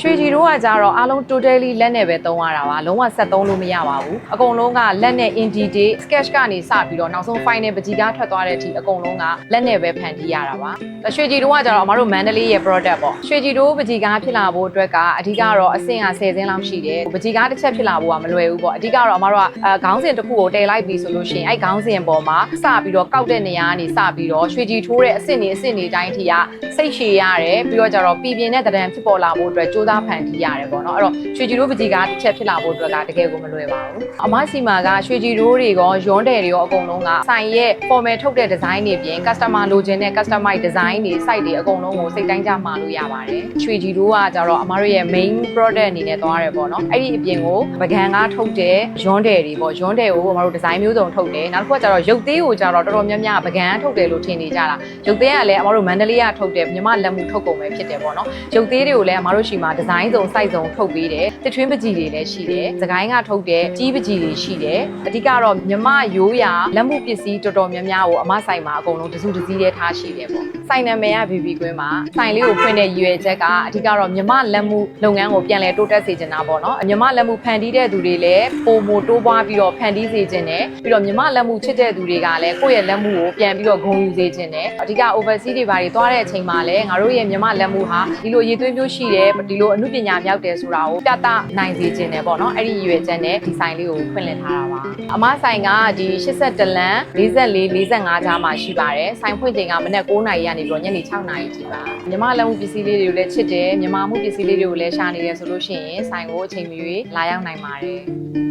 ရွှေကြီးတို့ကကြတော့အားလုံး totally လက်နဲ့ပဲသုံးရတာပါလုံးဝဆက်သုံးလို့မရပါဘူးအကုန်လုံးကလက်နဲ့ indie sketch ကနေစပြီးတော့နောက်ဆုံး final ပကြီးကားထွက်သွားတဲ့အထိအကုန်လုံးကလက်နဲ့ပဲဖန်တီးရတာပါရွှေကြီးတို့ကကြတော့အမတို့မန္တလေးရဲ့ product ပေါ့ရွှေကြီးတို့ပကြီးကားဖြစ်လာဖို့အတွက်ကအဓိကတော့အဆင့်က10ဆင်းလောက်ရှိတယ်ပကြီးကားတစ်ချက်ဖြစ်လာဖို့ကမလွယ်ဘူးပေါ့အဓိကတော့အမတို့ကခေါင်းစဉ်တစ်ခုကိုတည်လိုက်ပြီဆိုလို့ရှိရင်အဲ့ခေါင်းစဉ်ပေါ်မှာစပြီးတော့ကောက်တဲ့နေရာကနေစပြီးတော့ရွှေကြီးထိုးတဲ့အဆင့်တွေတိုင်းထိကစိတ်ရှည်ရတယ်ပြီးတော့ကြတော့ပြည်ပြင်းတဲ့တံတန်ဖြစ်ပေါ်လာဖို့အတွက်စူးစမ်းဖန်တီးရတယ်ပေါ့နော်အဲ့တော့ရွှေကြီးတို့ပကြီးကားတစ်ချက်ဖြစ်လာဖို့အတွက်ကတကယ်ကိုမလွယ်ပါဘူးအမစီမာကရွှေကြီးတို့တွေရောရွန်းတယ်တွေရောအကုန်လုံးကဆိုင်ရဲ့ formal ထုတ်တဲ့ design တွေပြင် customer လိုချင်တဲ့ customize design တွေ site တွေအကုန်လုံးကိုစိတ်တိုင်းကြမှာလို့ရပါတယ်ရွှေကြီးတို့ကကြတော့အမတို့ရဲ့ main product အနေနဲ့သွားရတယ်ပေါ့နော်အဲ့ဒီအပြင်ကိုပကံကားထုတ်တဲ့ရွန်းတယ်တွေပေါ့ရွန်းတယ်ကိုအမတို့ design မျိုးစုံထုတ်တယ်နောက်တစ်ခုကကြတော့ရုပ်သေးကိုကြတော့တော်တော်များများပကံထုတ်တယ်လို့ထင်နေကြတာရုပ်သေးကလည်းအမတို့မန္တလေးကထုတ်တယ်မြမလက်မှုထုတ်ကုန်ပဲဖြစ်တယ်ပေါ့နော်ရုပ်သေးတွေကိုလည်းအမတို့ရှိမှာ design စုံ site စုံထုတ်ပေးတယ်တစ်ထွင်းပကြီးတွေလည်းရှိတယ်စကိုင်းကထုတ်တဲ့ကြီးပကြီးတွေရှိတယ်အဓိကတော့မြမရိုးရာလက်မှုပစ္စည်းတော်တော်များများကိုအမဆိုင်မှာအကုန်လုံးတစုတစည်းထဲထားရှိတယ်ပေါ့ဆိုင်နာမည်က BB ကွင်းမှာဆိုင်လေးကိုဖွင့်တဲ့ရည်ရွယ်ချက်ကအဓိကတော့မြမလက်မှုလုပ်ငန်းကိုပြန်လည်တိုးတက်စေချင်တာပေါ့နော်မြမလက်မှုဖန်တီးတဲ့သူတွေလည်းပုံမိုတိုးပွားပြီးတော့ဖန်တီးစေချင်တယ်ပြီးတော့မြမလက်မှုချစ်တဲ့သူတွေကလည်းကိုယ့်ရဲ့လက်မှုကိုပြန်ပြီးတော့ဂုဏ်ယူစေချင်တယ်အဓိက overseas တွေဘာတွေသွားတဲ့အချိန်မှာလည်းငါတို့ရဲ့မြမလက်မှုဟာဒီလိုရည်သွေးမျိုးရှိတယ်ဒီလိုအမှုပညာမြောက်တယ်ဆိုတာကိုပြသနိုင်စေချင်တယ်ပေါ့နော်အဲ့ဒီရည်ရွယ်ချက်နဲ့ဒီဆိုင်လေးကိုဖွင့်လှစ်ထားတာပါအမဆိုင်ကဒီ82လမ်း44 45ကြားမှာရှိပါတယ်ဆိုင်ဖွင့်ချိန်ကမနက်9:00 နာရီကနေပြီးတော့ညနေ6:00 နာရီထိပါမြမလက်မှုပစ္စည်းလေးတွေကိုလည်းချစ်တယ်မြမမှုပစ္စည်းလေးတွေကိုလည်းရှာနေတယ်ဆိုလို့ရှိရင်ဆိုင်ကိုအချိန်မရွေးလာရောက်နိုင်ပါတယ်